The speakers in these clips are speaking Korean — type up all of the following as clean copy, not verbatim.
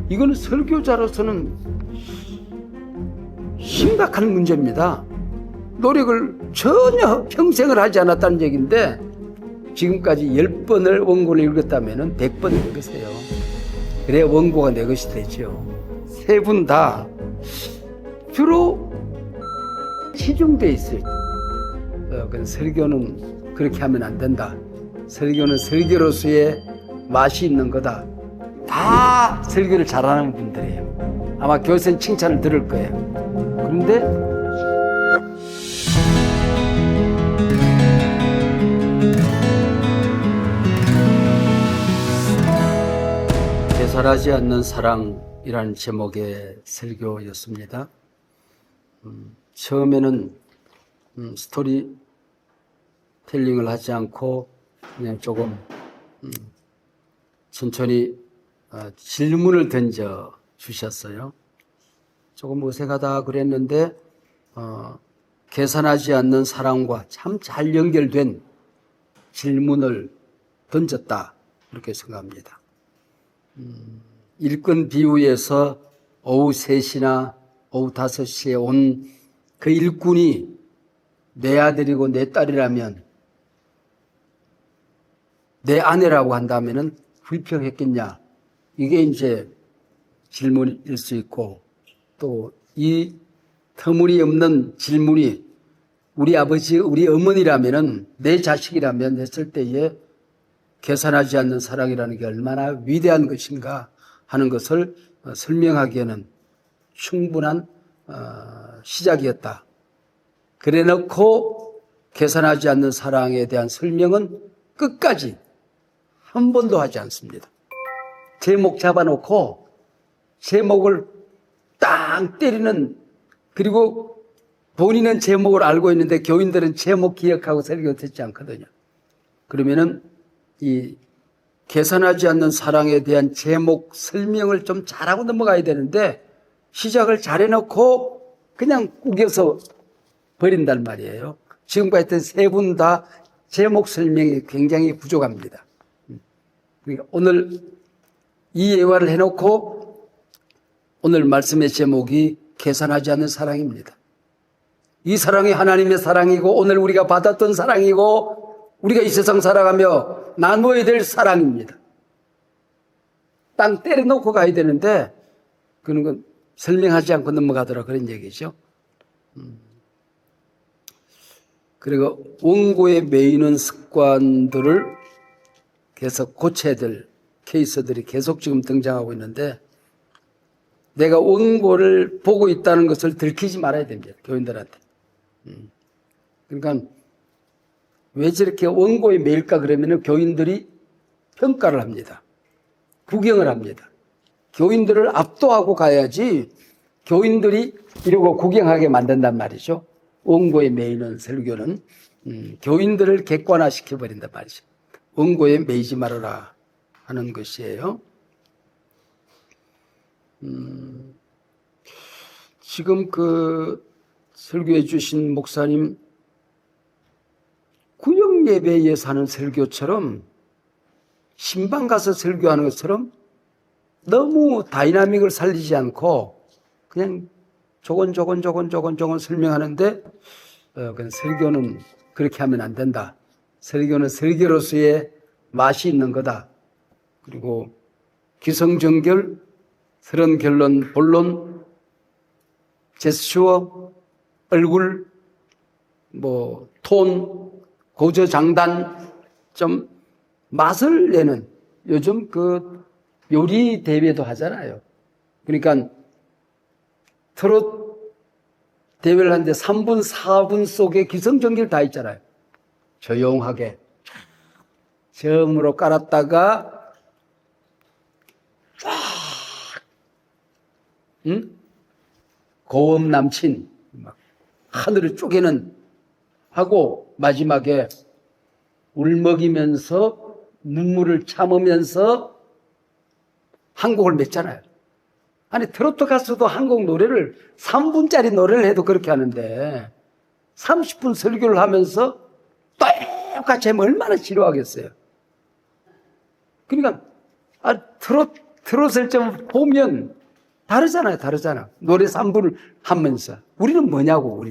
이거는 설교자로서는 심각한 문제입니다. 노력을 전혀 평생을 하지 않았다는 얘기인데 지금까지 10번을 원고를 읽었다면 100번 읽으세요. 그래야 원고가 내 것이 되죠. 세 분 다 주로 치중되어 있어요. 설교는 그렇게 하면 안 된다. 설교는 설교로서의 맛이 있는 거다. 다 설교를 잘하는 분들이에요. 아마 교수님 칭찬을 들을 거예요. 그런데 되살아지 않는 사랑이라는 제목의 설교였습니다. 처음에는 스토리텔링을 하지 않고 그냥 조금 천천히 질문을 던져 주셨어요. 조금 어색하다 그랬는데 계산하지 않는 사랑과 참 잘 연결된 질문을 던졌다 그렇게 생각합니다. 일꾼 비유에서 오후 3시나 오후 5시에 온 그 일꾼이 내 아들이고 내 딸이라면 내 아내라고 한다면은 불평했겠냐? 이게 이제 질문일 수 있고 또 이 터무니없는 질문이 우리 아버지, 우리 어머니라면은 내 자식이라면 했을 때에 계산하지 않는 사랑이라는 게 얼마나 위대한 것인가 하는 것을 설명하기에는 충분한 시작이었다. 그래 놓고 계산하지 않는 사랑에 대한 설명은 끝까지 한 번도 하지 않습니다. 제목 잡아놓고 제목을 땅 때리는, 그리고 본인은 제목을 알고 있는데 교인들은 제목 기억하고 설교 듣지 않거든요. 그러면은 이 계산하지 않는 사랑에 대한 제목 설명을 좀 잘하고 넘어가야 되는데 시작을 잘해놓고 그냥 우겨서 버린단 말이에요. 지금까지 했던 세 분 다 제목 설명이 굉장히 부족합니다. 그러니까 오늘 이 예화를 해놓고 오늘 말씀의 제목이 계산하지 않는 사랑입니다. 이 사랑이 하나님의 사랑이고 오늘 우리가 받았던 사랑이고 우리가 이 세상 살아가며 나누어야 될 사랑입니다. 땅 때려놓고 가야 되는데 그런 건 설명하지 않고 넘어가더라 그런 얘기죠. 그리고 원고에 매이는 습관들을 계속 고쳐야 될 케이스들이 계속 지금 등장하고 있는데 내가 원고를 보고 있다는 것을 들키지 말아야 됩니다. 교인들한테. 그러니까 왜 저렇게 원고에 매일까 그러면 교인들이 평가를 합니다. 구경을 합니다. 교인들을 압도하고 가야지 교인들이 이러고 구경하게 만든단 말이죠. 원고에 매이는 설교는 교인들을 객관화시켜버린단 말이죠. 원고에 매이지 말아라 하는 것이에요. 지금 그 설교해 주신 목사님 구역 예배에서 하는 설교처럼 신방 가서 설교하는 것처럼 너무 다이나믹을 살리지 않고 그냥 조곤조곤 설명하는데 그 설교는 그렇게 하면 안 된다. 설교는 설교로서의 맛이 있는 거다. 그리고 기성정결, 서론결론, 본론, 제스처, 얼굴, 톤, 고저장단 좀 맛을 내는 요즘 그 요리 대회도 하잖아요. 그러니까 트롯 대회를 하는데 3분, 4분 속에 기성전결 다 있잖아요. 조용하게 점으로 깔았다가 쫙 고음 남친 막 하늘을 쪼개는 하고 마지막에 울먹이면서 눈물을 참으면서 한 곡을 맺잖아요. 아니 트로트 가수도 한국 노래를 3분짜리 노래를 해도 그렇게 하는데 30분 설교를 하면서 똑같이 하면 얼마나 지루하겠어요. 그러니까 트로트 트롯을 좀 보면 다르잖아요. 다르잖아. 노래 3부를 하면서. 우리는 뭐냐고.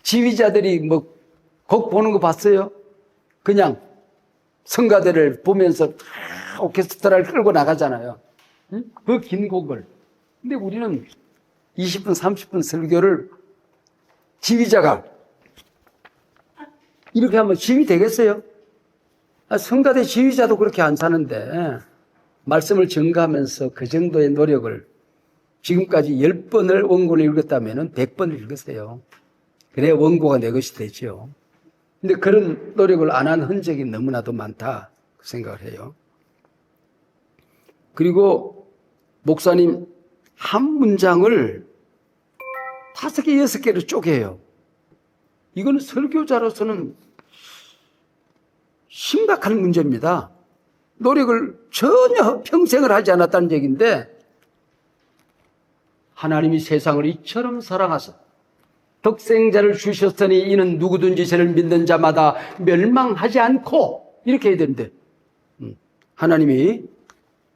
지휘자들이 뭐 곡 보는 거 봤어요? 그냥 성가대를 보면서 오케스트라를 끌고 나가잖아요. 그 긴 곡을. 근데 우리는 20분, 30분 설교를 지휘자가 이렇게 하면 지휘 되겠어요? 성가대 지휘자도 그렇게 안 사는데 말씀을 전가하면서 그 정도의 노력을 지금까지 10번을 원고를 읽었다면 100번을 읽었어요. 그래야 원고가 내 것이 되죠. 근데 그런 노력을 안 한 흔적이 너무나도 많다 생각을 해요. 그리고 목사님 한 문장을 5개, 6개로 쪼개요. 이거는 설교자로서는 심각한 문제입니다. 노력을 전혀 평생을 하지 않았다는 얘기인데 하나님이 세상을 이처럼 사랑하사 독생자를 주셨으니 이는 누구든지 저를 믿는 자마다 멸망하지 않고 이렇게 해야 되는데 하나님이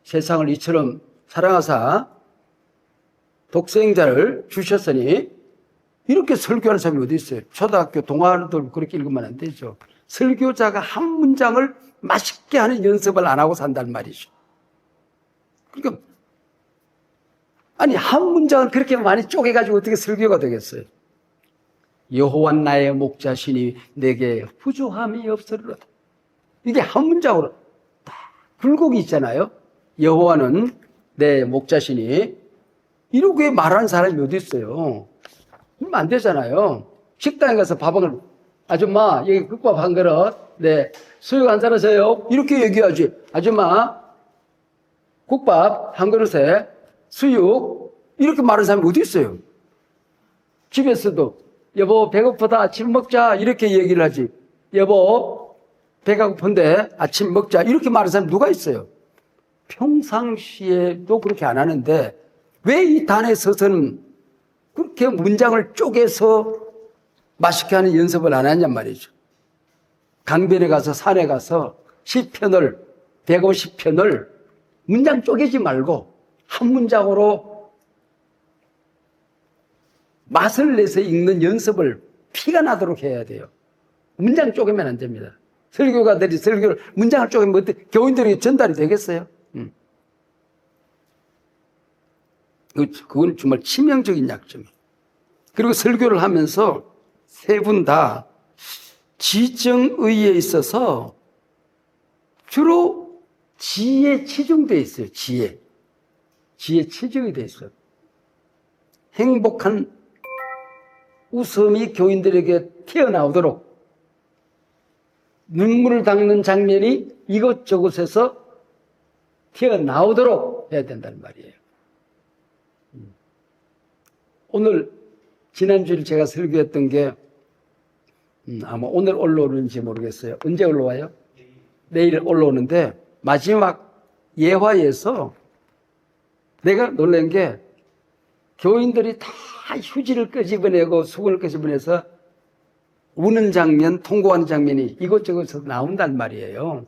세상을 이처럼 사랑하사 독생자를 주셨으니 이렇게 설교하는 사람이 어디 있어요? 초등학교 동화도 그렇게 읽으면 안 되죠. 설교자가 한 문장을 맛있게 하는 연습을 안 하고 산단 말이죠. 그러니까 아니 한 문장을 그렇게 많이 쪼개가지고 어떻게 설교가 되겠어요? 여호와 나의 목자시니 내게 부족함이 없으리로다. 이게 한 문장으로 딱 굴곡이 있잖아요. 여호와는 내 목자시니 이렇게 말하는 사람이 어디 있어요? 그러면 안 되잖아요. 식당에 가서 밥을 아줌마 여기 국밥 한 그릇 네 수육 한 잔 하세요. 이렇게 얘기하지. 아줌마 국밥 한 그릇에 수육 이렇게 말하는 사람이 어디 있어요? 집에서도 여보 배고프다 아침 먹자 이렇게 얘기를 하지. 여보 배가 고픈데 아침 먹자 이렇게 말하는 사람이 누가 있어요? 평상시에도 그렇게 안 하는데 왜 이 단에 서서는 그렇게 문장을 쪼개서 맛있게 하는 연습을 안 하냔 말이죠. 강변에 가서 산에 가서 시편을 150편을 문장 쪼개지 말고 한 문장으로 맛을 내서 읽는 연습을 피가 나도록 해야 돼요. 문장 쪼개면 안 됩니다. 설교가들이 설교를 문장을 쪼개면 어때? 교인들에게 전달이 되겠어요? 그건 정말 치명적인 약점이에요. 그리고 설교를 하면서 세 분 다 지정의에 있어서 주로 지에 치중되어 있어요. 지에 치중이 되어 있어요. 행복한 웃음이 교인들에게 튀어나오도록 눈물을 닦는 장면이 이것저것에서 튀어나오도록 해야 된다는 말이에요. 오늘 지난주에 제가 설교했던 게 아마 오늘 올라오는지 모르겠어요. 언제 올라와요? 내일 올라오는데 마지막 예화에서 내가 놀란 게 교인들이 다 휴지를 끄집어내고 수건을 끄집어내서 우는 장면, 통곡하는 장면이 이것저것에서 나온단 말이에요.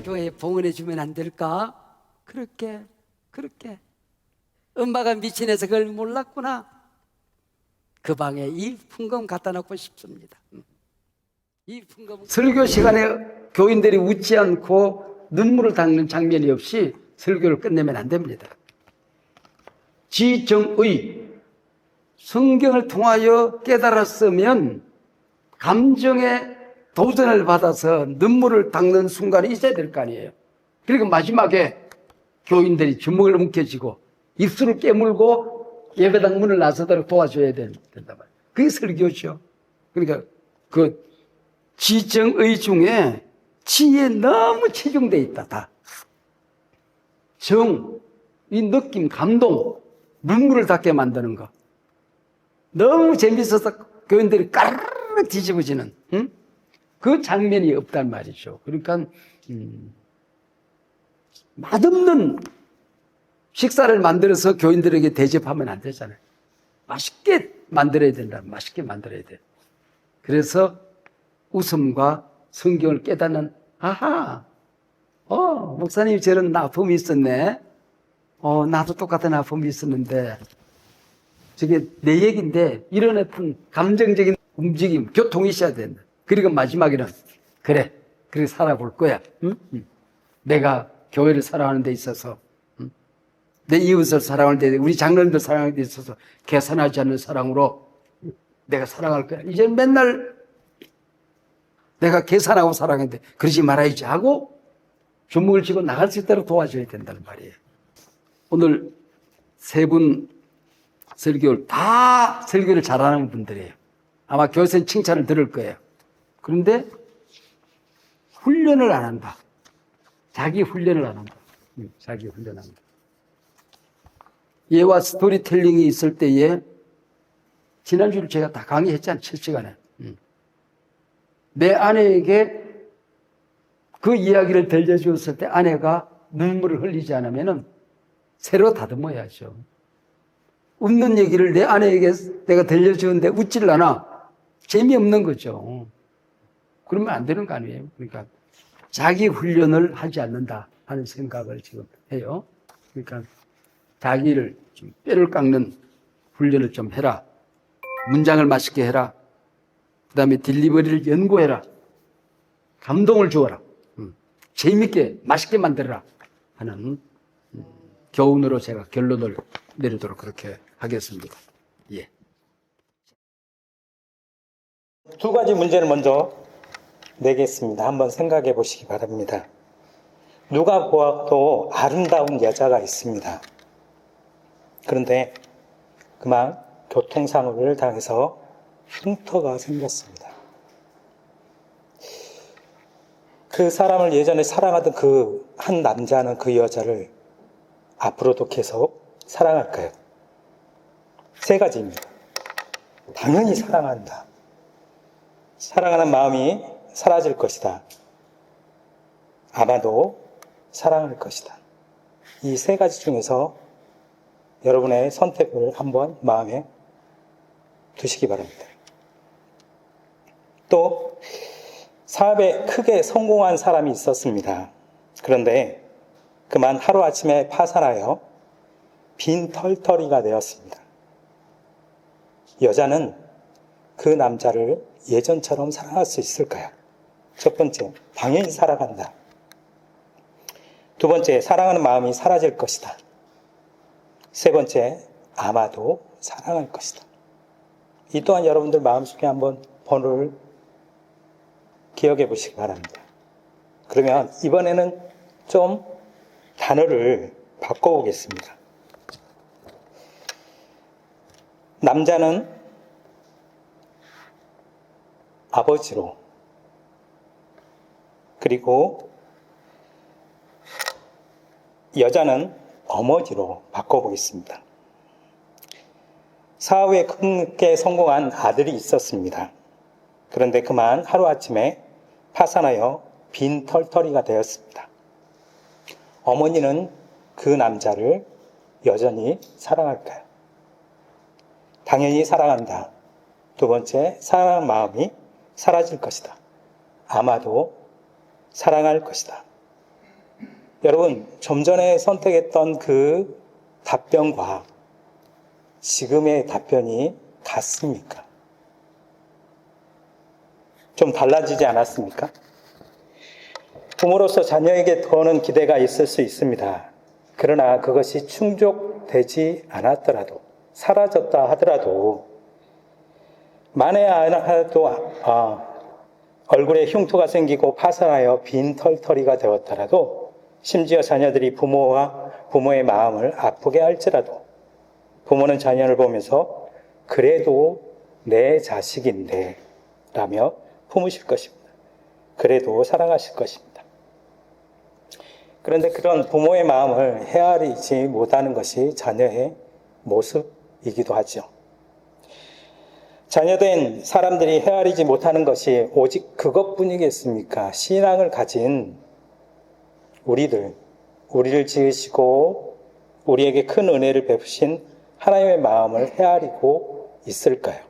교회에 봉헌해 주면 안 될까? 그렇게 엄마가 미친해서 그걸 몰랐구나. 그 방에 이 풍금 갖다 놓고 싶습니다. 이 풍금 설교 시간에 교인들이 웃지 않고 눈물을 닦는 장면이 없이 설교를 끝내면 안 됩니다. 지정의 성경을 통하여 깨달았으면 감정의 도전을 받아서 눈물을 닦는 순간이 있어야 될 거 아니에요. 그리고 마지막에 교인들이 주먹을 움켜쥐고 입술을 깨물고 예배당 문을 나서도록 도와줘야 된단 말이에요. 그게 설교죠. 그러니까 그 지정의 중에 지에 너무 치중되어 있다. 다. 정, 이 느낌, 감동, 눈물을 닦게 만드는 거. 너무 재밌어서 교인들이 까르르 뒤집어지는 그 장면이 없단 말이죠. 그러니까 맛없는 식사를 만들어서 교인들에게 대접하면 안 되잖아요. 맛있게 만들어야 된다. 맛있게 만들어야 돼. 그래서 웃음과 성경을 깨닫는 아하 목사님 저런 아픔이 있었네. 나도 똑같은 아픔이 있었는데, 저게 내 얘기인데, 이런 어떤 감정적인 움직임, 교통이 있어야 된다. 그리고 마지막에는, 그래, 그렇게 살아볼 거야. 응? 내가 교회를 사랑하는 데 있어서, 내 이웃을 사랑하는 데, 우리 장로님들 사랑하는 데 있어서 계산하지 않는 사랑으로 내가 사랑할 거야. 이제 맨날 내가 계산하고 사랑했는데, 그러지 말아야지 하고, 주먹을 쥐고 나갈 수 있도록 도와줘야 된다는 말이에요. 오늘 세 분 설교를 다 설교를 잘하는 분들이에요. 아마 교수님 칭찬을 들을 거예요. 그런데 훈련을 안 한다. 자기 훈련을 안 한다. 자기 훈련한다. 예와 스토리텔링이 있을 때에 지난주를 제가 다 강의했잖아요. 7시간에. 내 아내에게 그 이야기를 들려주었을 때 아내가 눈물을 흘리지 않으면 새로 다듬어야죠. 웃는 얘기를 내 아내에게 내가 들려주는데 웃지를 않아. 재미없는 거죠. 그러면 안 되는 거 아니에요. 그러니까 자기 훈련을 하지 않는다 하는 생각을 지금 해요. 그러니까 자기를 좀 뼈를 깎는 훈련을 좀 해라. 문장을 맛있게 해라. 그 다음에 딜리버리를 연구해라. 감동을 주어라. 재밌게 맛있게 만들어라 하는 교훈으로 제가 결론을 내리도록 그렇게 하겠습니다. 예. 두 가지 문제를 먼저 내겠습니다. 한번 생각해 보시기 바랍니다. 누가 보아도 아름다운 여자가 있습니다. 그런데 그만 교통사고를 당해서 흉터가 생겼습니다. 그 사람을 예전에 사랑하던 그 한 남자는 그 여자를 앞으로도 계속 사랑할까요? 세 가지입니다. 당연히 사랑한다. 사랑하는 마음이 사라질 것이다. 아마도 사랑할 것이다. 이 세 가지 중에서 여러분의 선택을 한번 마음에 두시기 바랍니다. 또 사업에 크게 성공한 사람이 있었습니다. 그런데 그만 하루아침에 파산하여 빈털터리가 되었습니다. 여자는 그 남자를 예전처럼 사랑할 수 있을까요? 첫 번째, 당연히 사랑한다. 두 번째, 사랑하는 마음이 사라질 것이다. 세 번째, 아마도 사랑할 것이다. 이 또한 여러분들 마음속에 한번 번호를 기억해 보시기 바랍니다. 그러면 이번에는 좀 단어를 바꿔보겠습니다. 남자는 아버지로, 그리고 여자는 어머니로 바꿔보겠습니다. 사업에 크게 성공한 아들이 있었습니다. 그런데 그만 하루아침에 파산하여 빈털터리가 되었습니다. 어머니는 그 남자를 여전히 사랑할까요? 당연히 사랑한다. 두 번째, 사랑하는 마음이 사라질 것이다. 아마도 사랑할 것이다. 여러분, 좀 전에 선택했던 그 답변과 지금의 답변이 같습니까? 좀 달라지지 않았습니까? 부모로서 자녀에게 더는 기대가 있을 수 있습니다. 그러나 그것이 충족되지 않았더라도, 사라졌다 하더라도, 만에 하나도 얼굴에 흉터가 생기고 파산하여 빈털터리가 되었더라도, 심지어 자녀들이 부모의 마음을 아프게 할지라도 부모는 자녀를 보면서 그래도 내 자식인데 라며 품으실 것입니다. 그래도 사랑하실 것입니다. 그런데 그런 부모의 마음을 헤아리지 못하는 것이 자녀의 모습이기도 하죠. 자녀된 사람들이 헤아리지 못하는 것이 오직 그것뿐이겠습니까? 신앙을 가진 우리를 지으시고 우리에게 큰 은혜를 베푸신 하나님의 마음을 헤아리고 있을까요?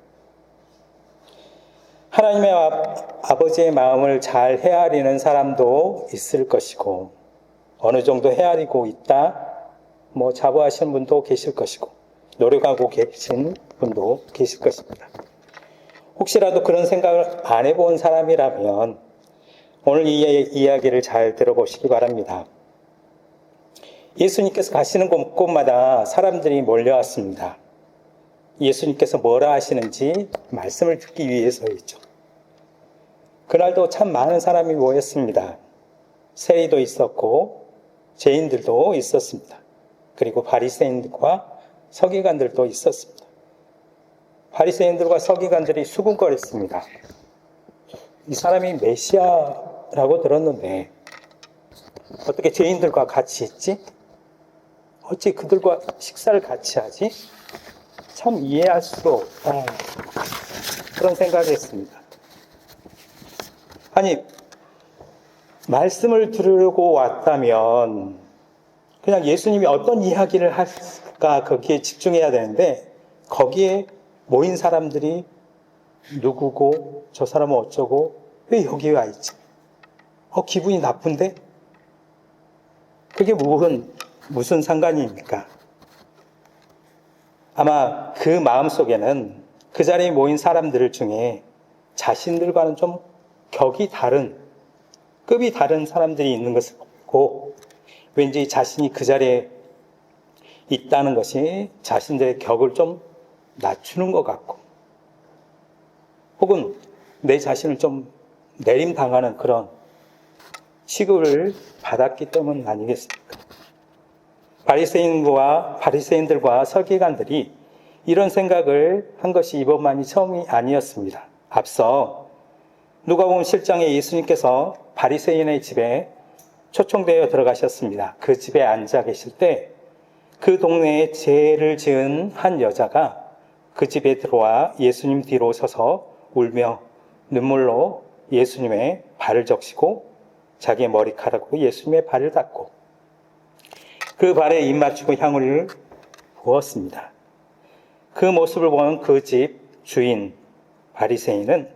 하나님의 아버지의 마음을 잘 헤아리는 사람도 있을 것이고, 어느 정도 헤아리고 있다, 자부하시는 분도 계실 것이고, 노력하고 계신 분도 계실 것입니다. 혹시라도 그런 생각을 안 해본 사람이라면 오늘 이 이야기를 잘 들어보시기 바랍니다. 예수님께서 가시는 곳곳마다 사람들이 몰려왔습니다. 예수님께서 뭐라 하시는지 말씀을 듣기 위해서이죠. 그날도 참 많은 사람이 모였습니다. 세리도 있었고 죄인들도 있었습니다. 그리고 바리새인들과 서기관들도 있었습니다. 바리새인들과 서기관들이 수군거렸습니다. 이 사람이 메시아라고 들었는데 어떻게 죄인들과 같이 있지? 어찌 그들과 식사를 같이 하지? 참 이해할 수가 없다. 그런 생각을 했습니다. 아니, 말씀을 들으려고 왔다면 그냥 예수님이 어떤 이야기를 할까 거기에 집중해야 되는데 거기에 모인 사람들이 누구고 저 사람은 어쩌고 왜 여기 와 있지? 기분이 나쁜데? 그게 무슨 상관입니까? 아마 그 마음속에는 그 자리에 모인 사람들 중에 자신들과는 좀 격이 다른, 급이 다른 사람들이 있는 것을 보고 왠지 자신이 그 자리에 있다는 것이 자신들의 격을 좀 낮추는 것 같고 혹은 내 자신을 좀 내림당하는 그런 취급을 받았기 때문 아니겠습니까? 바리새인들과 서기관들이 이런 생각을 한 것이 이번만이 처음이 아니었습니다. 앞서 누가복음 7장에 예수님께서 바리새인의 집에 초청되어 들어가셨습니다. 그 집에 앉아 계실 때 그 동네에 죄를 지은 한 여자가 그 집에 들어와 예수님 뒤로 서서 울며 눈물로 예수님의 발을 적시고 자기의 머리카락으로 예수님의 발을 닦고 그 발에 입 맞추고 향을 부었습니다. 그 모습을 보는 그 집 주인 바리새인은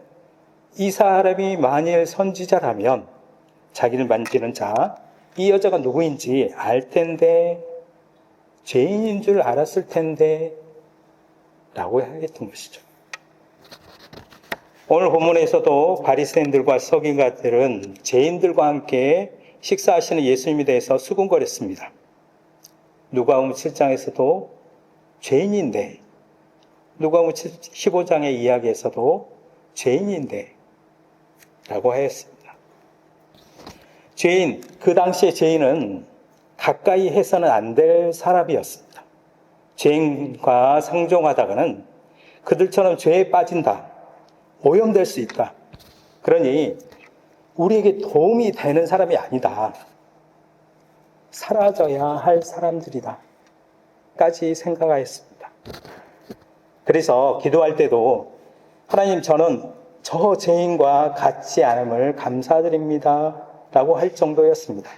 이 사람이 만일 선지자라면 자기를 만지는 자, 이 여자가 누구인지 알 텐데 죄인인 줄 알았을 텐데 라고 하겠던 것이죠. 오늘 본문에서도 바리새인들과 서기관들은 죄인들과 함께 식사하시는 예수님에 대해서 수군거렸습니다. 누가복음 7장에서도 죄인인데, 누가복음 15장의 이야기에서도 죄인인데 라고 하였습니다. 죄인, 그 당시의 죄인은 가까이 해서는 안 될 사람이었습니다. 죄인과 상종하다가는 그들처럼 죄에 빠진다, 오염될 수 있다. 그러니 우리에게 도움이 되는 사람이 아니다. 사라져야 할 사람들이다. 까지 생각하였습니다. 그래서 기도할 때도 하나님, 저는 저 죄인과 같지 않음을 감사드립니다. 라고 할 정도였습니다.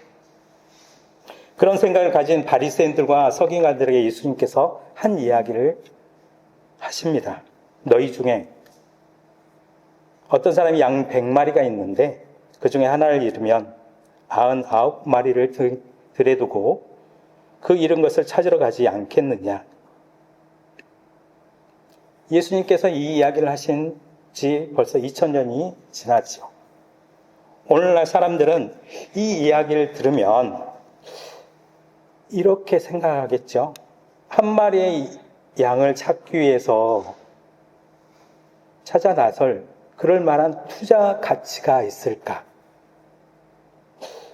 그런 생각을 가진 바리새인들과 서기관들에게 예수님께서 한 이야기를 하십니다. 너희 중에 어떤 사람이 양 100마리가 있는데 그 중에 하나를 잃으면 99마리를 들에 두고 그 잃은 것을 찾으러 가지 않겠느냐. 예수님께서 이 이야기를 하신 지 벌써 2000년이 지났죠. 오늘날 사람들은 이 이야기를 들으면 이렇게 생각하겠죠. 한 마리의 양을 찾기 위해서 찾아 나설 그럴 만한 투자 가치가 있을까?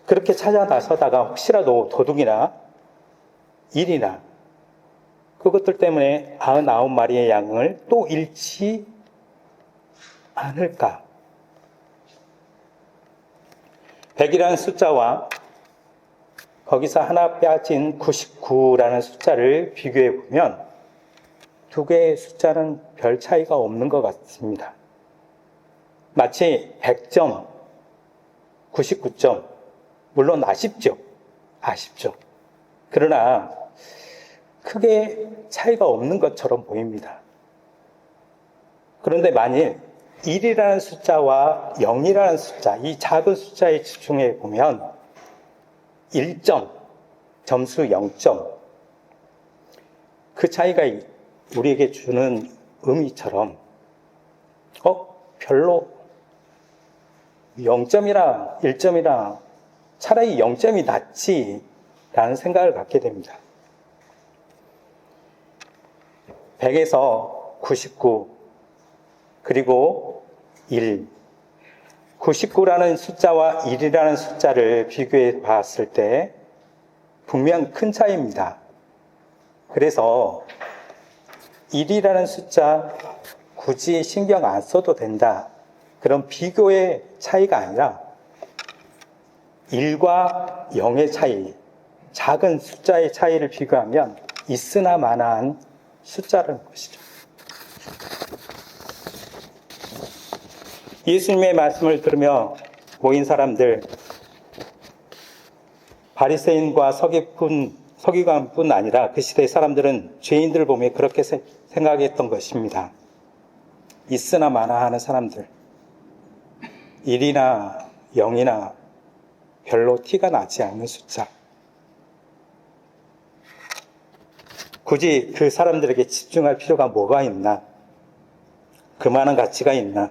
그렇게 찾아 나서다가 혹시라도 도둑이나 일이나 그것들 때문에 99마리의 양을 또 잃지 않을까? 100이라는 숫자와 거기서 하나 빼앗긴 99라는 숫자를 비교해 보면 두 개의 숫자는 별 차이가 없는 것 같습니다. 마치 100점, 99점, 물론 아쉽죠. 그러나 크게 차이가 없는 것처럼 보입니다. 그런데 만일 1이라는 숫자와 0이라는 숫자, 이 작은 숫자에 집중해 보면 1점, 점수 0점. 그 차이가 우리에게 주는 의미처럼, 별로 0점이나 1점이나 차라리 0점이 낫지라는 생각을 갖게 됩니다. 100에서 99, 그리고 1. 99라는 숫자와 1이라는 숫자를 비교해 봤을 때 분명 큰 차이입니다. 그래서 1이라는 숫자 굳이 신경 안 써도 된다. 그런 비교의 차이가 아니라 1과 0의 차이, 작은 숫자의 차이를 비교하면 있으나 마나한 숫자라는 것이죠. 예수님의 말씀을 들으며 모인 사람들, 바리새인과 서기관뿐 아니라 그 시대의 사람들은 죄인들을 보며 그렇게 생각했던 것입니다. 있으나 마나 하는 사람들, 1이나 0이나 별로 티가 나지 않는 숫자. 굳이 그 사람들에게 집중할 필요가 뭐가 있나? 그만한 가치가 있나?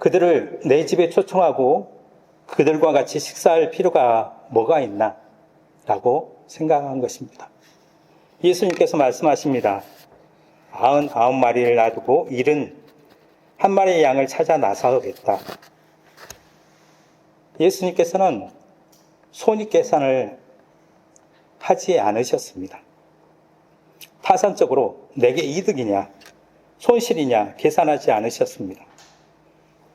그들을 내 집에 초청하고 그들과 같이 식사할 필요가 뭐가 있나? 라고 생각한 것입니다. 예수님께서 말씀하십니다. 99마리를 놔두고 71마리의 양을 찾아 나서겠다. 예수님께서는 손익계산을 하지 않으셨습니다. 타산적으로 내게 이득이냐 손실이냐 계산하지 않으셨습니다.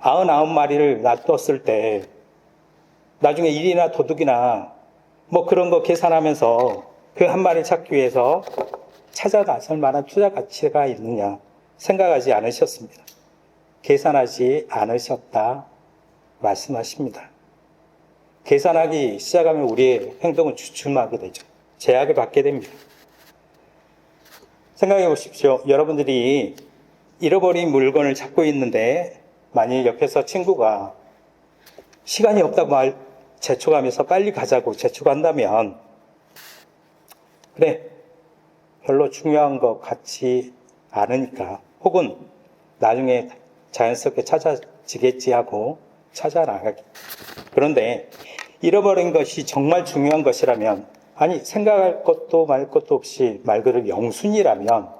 99마리를 놔뒀을 때 나중에 일이나 도둑이나 뭐 그런 거 계산하면서 그 한 마리 찾기 위해서 찾아 나설 만한 투자 가치가 있느냐 생각하지 않으셨습니다. 계산하지 않으셨다 말씀하십니다. 계산하기 시작하면 우리의 행동은 주춤하게 되죠. 제약을 받게 됩니다. 생각해 보십시오. 여러분들이 잃어버린 물건을 찾고 있는데 만일 옆에서 친구가 시간이 없다고 재촉하면서 빨리 가자고 재촉한다면 그래 별로 중요한 것 같지 않으니까 혹은 나중에 자연스럽게 찾아지겠지 하고 찾아나가기. 그런데 잃어버린 것이 정말 중요한 것이라면 아니 생각할 것도 말 것도 없이 말 그대로 영순이라면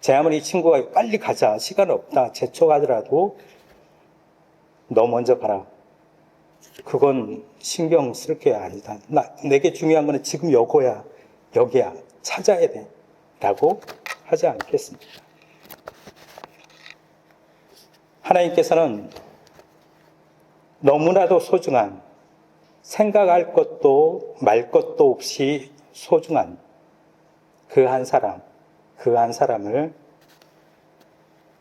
제 아무리 친구가 빨리 가자 시간 없다 재촉하더라도 너 먼저 가라. 그건 신경 쓸 게 아니다. 내게 중요한 거는 지금 여기야 찾아야 돼 라고 하지 않겠습니다. 하나님께서는 너무나도 소중한 생각할 것도 말 것도 없이 소중한 그 한 사람을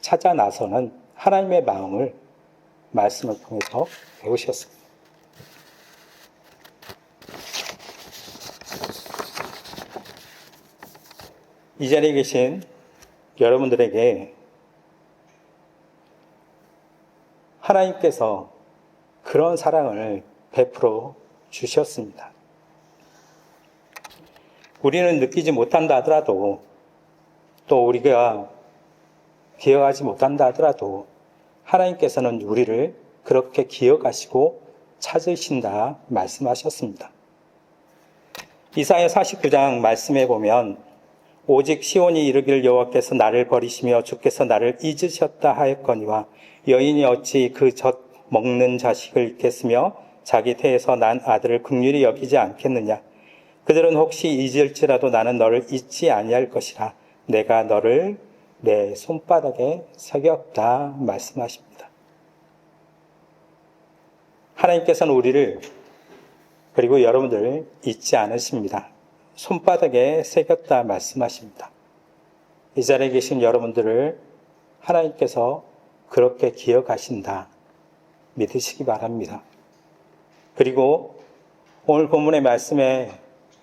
찾아 나서는 하나님의 마음을 말씀을 통해서 배우셨습니다. 이 자리에 계신 여러분들에게 하나님께서 그런 사랑을 베풀어 주셨습니다. 우리는 느끼지 못한다 하더라도 또 우리가 기억하지 못한다 하더라도 하나님께서는 우리를 그렇게 기억하시고 찾으신다 말씀하셨습니다. 이사야 49장 말씀에 보면 오직 시온이 이르기를 여호와께서 나를 버리시며 주께서 나를 잊으셨다 하였거니와 여인이 어찌 그 젖 먹는 자식을 잊겠으며 자기 태에서 난 아들을 긍휼히 여기지 않겠느냐. 그들은 혹시 잊을지라도 나는 너를 잊지 아니할 것이라. 내가 너를 내 손바닥에 새겼다 말씀하십니다. 하나님께서는 우리를 그리고 여러분들을 잊지 않으십니다. 손바닥에 새겼다 말씀하십니다. 이 자리에 계신 여러분들을 하나님께서 그렇게 기억하신다 믿으시기 바랍니다. 그리고 오늘 본문의 말씀에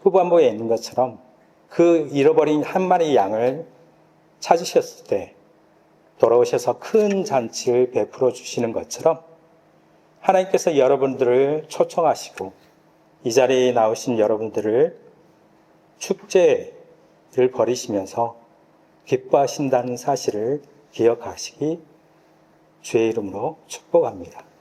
후반부에 있는 것처럼 그 잃어버린 한 마리 양을 찾으셨을 때 돌아오셔서 큰 잔치를 베풀어 주시는 것처럼 하나님께서 여러분들을 초청하시고 이 자리에 나오신 여러분들을 축제를 벌이시면서 기뻐하신다는 사실을 기억하시기 주의 이름으로 축복합니다.